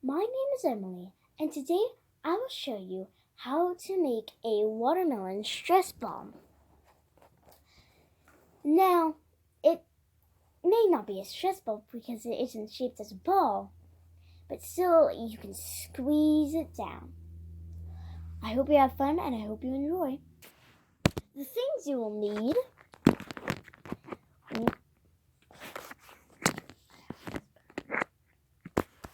My name is Emily, and today I will show you how to make a watermelon stress ball. Now, it may not be a stress ball because it isn't shaped as a ball, but still you can squeeze it down. I hope you have fun and I hope you enjoy. The things you will need: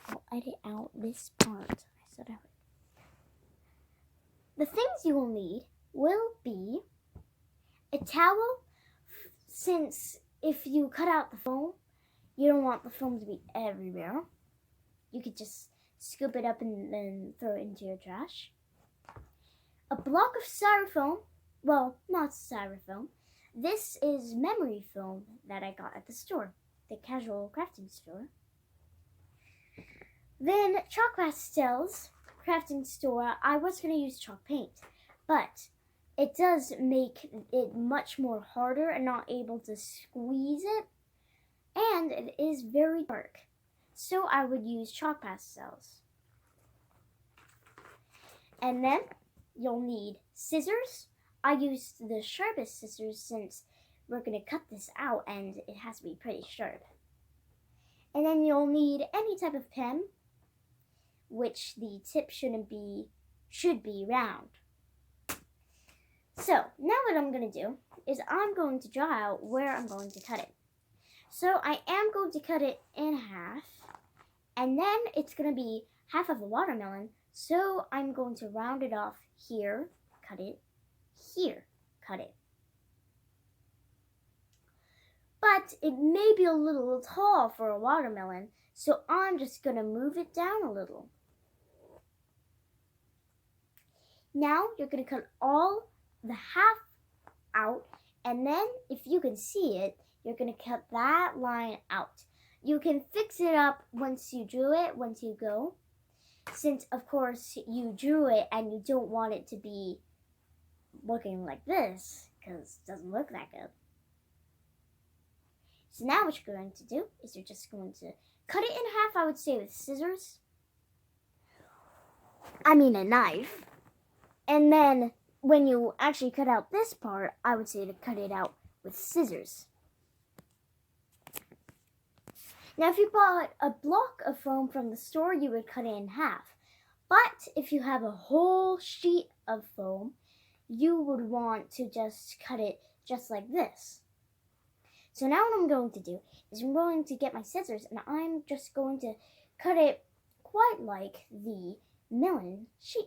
I'll edit out this part. The things you will need will be a towel, since if you cut out the foam, you don't want the foam to be everywhere. You could just scoop it up and then throw it into your trash. A block of styrofoam. Well, not styrofoam. This is memory foam that I got at the store, the casual crafting store. Then chalk pastels, crafting store. I was going to use chalk paint, but it does make it much more harder and not able to squeeze it, and it is very dark, so I would use chalk pastels. And then you'll need scissors. I used the sharpest scissors since we're going to cut this out and it has to be pretty sharp. And then you'll need any type of pen, which the tip should be round. So now what I'm going to do is I'm going to draw out where I'm going to cut it. So I am going to cut it in half, and then it's going to be half of a watermelon. So I'm going to round it off here, cut it, here, cut it. But it may be a little tall for a watermelon, so I'm just going to move it down a little. Now you're going to cut all the half out, and then if you can see it, you're going to cut that line out. You can fix it up once you drew it, once you go, since of course you drew it and you don't want it to be looking like this because it doesn't look that good. So now what you're going to do is you're just going to cut it in half, I would say, with scissors. I mean a knife. And then when you actually cut out this part, I would say to cut it out with scissors. Now if you bought a block of foam from the store, you would cut it in half. But if you have a whole sheet of foam, you would want to just cut it just like this. So now what I'm going to do is I'm going to get my scissors and I'm just going to cut it quite like the melon shape.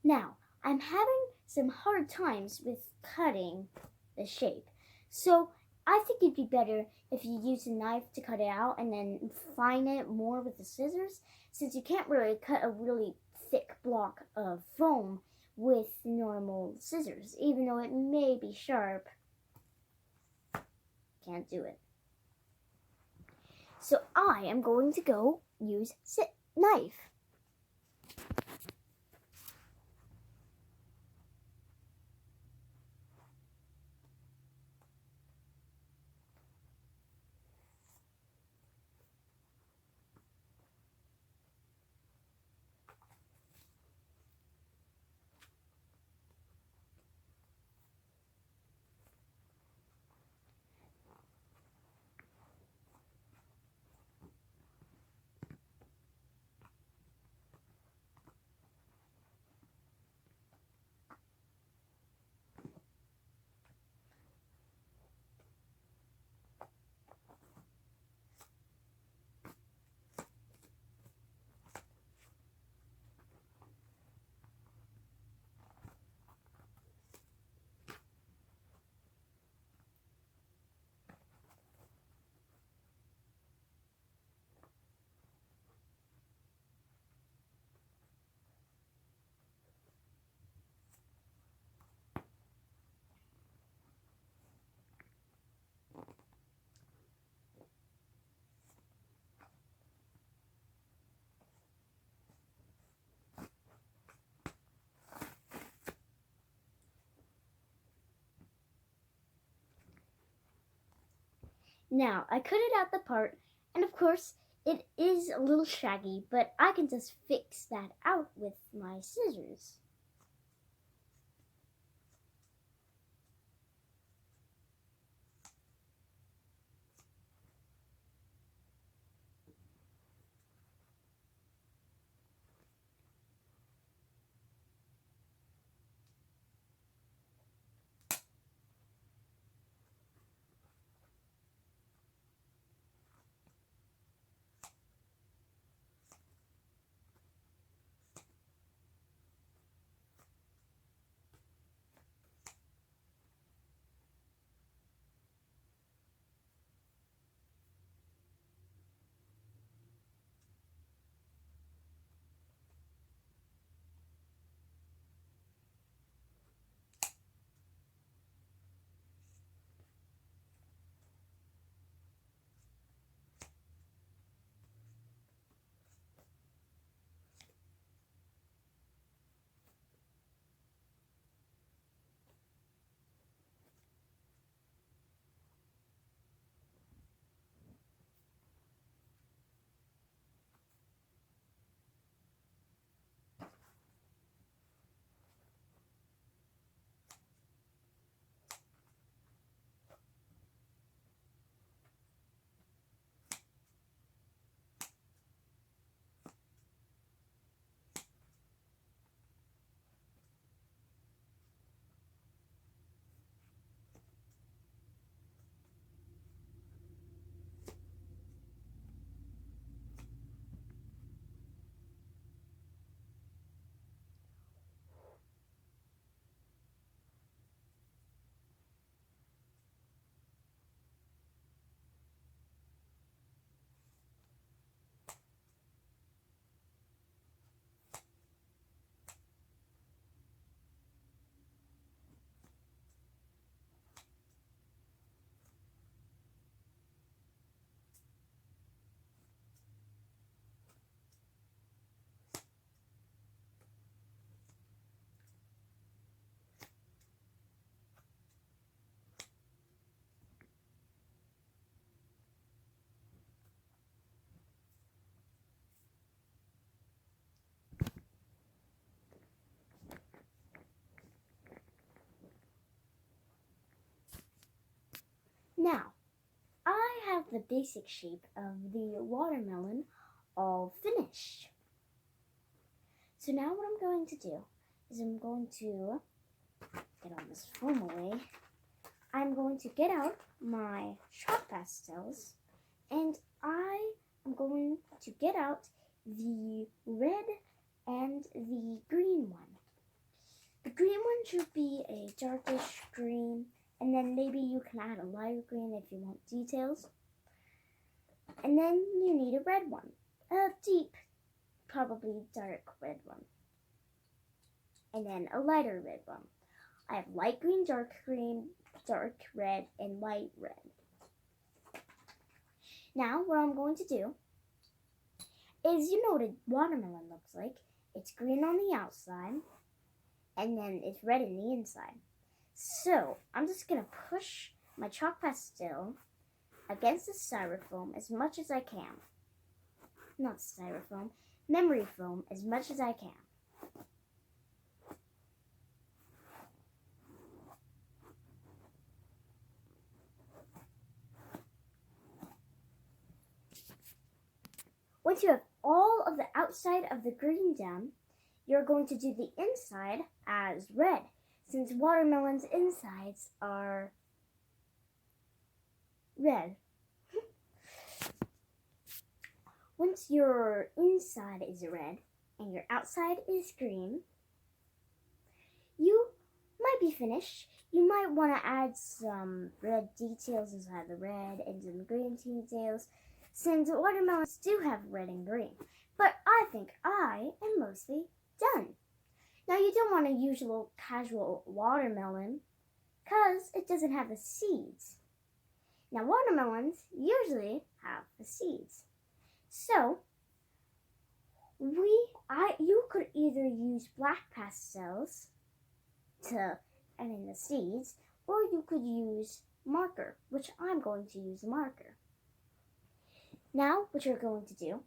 Now, I'm having some hard times with cutting the shape, so I think it'd be better if you use a knife to cut it out and then fine it more with the scissors, since you can't really cut a really thick block of foam with normal scissors, even though it may be sharp. Can't do it. So I am going to go use knife. Now, I cut it out the part, and of course, it is a little shaggy, but I can just fix that out with my scissors. Now, I have the basic shape of the watermelon all finished. So now what I'm going to do is I'm going to get all this foam away. I'm going to get out my chalk pastels, and I am going to get out the red and the green one. The green one should be a darkish green, and then maybe you can add a lighter green if you want details. And then you need a red one, a deep, probably dark red one. And then a lighter red one. I have light green, dark red, and light red. Now, what I'm going to do is, you know what a watermelon looks like. It's green on the outside, and then it's red in the inside. So, I'm just going to push my chalk pastel against the styrofoam as much as I can. Not styrofoam, memory foam as much as I can. Once you have all of the outside of the green done, you're going to do the inside as red, since watermelon's insides are red. Once your inside is red and your outside is green, you might be finished. You might want to add some red details inside the red and some green details, since watermelons do have red and green. But I think I am mostly done. Now, you don't want a usual casual watermelon because it doesn't have the seeds. Now, watermelons usually have the seeds. So, you could either use black pastels to add in the seeds, or you could use marker, which I'm going to use a marker. Now, what you're going to do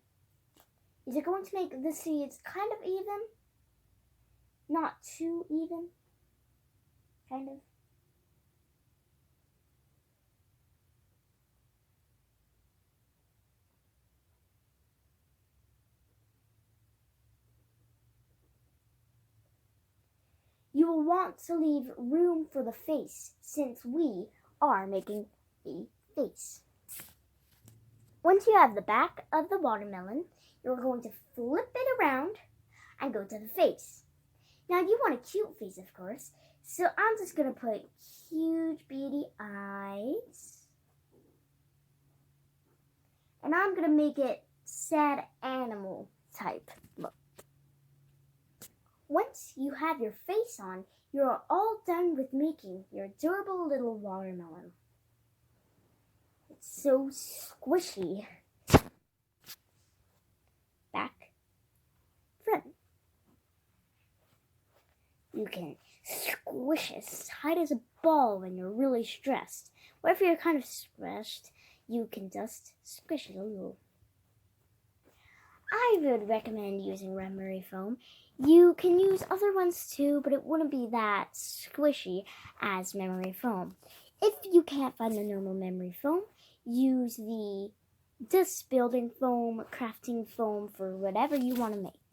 is you're going to make the seeds kind of even, not too even, kind of. You will want to leave room for the face since we are making a face. Once you have the back of the watermelon, you're going to flip it around and go to the face. Now you want a cute face, of course, so I'm just going to put huge beady eyes. And I'm going to make it sad animal type look. Once you have your face on, you're all done with making your adorable little watermelon. It's so squishy. Back, front. You can squish it as tight as a ball when you're really stressed. Or if you're kind of stressed, you can just squish it a little. I would recommend using memory foam. You can use other ones too, but it wouldn't be that squishy as memory foam. If you can't find the normal memory foam, use the disc building foam, crafting foam for whatever you want to make.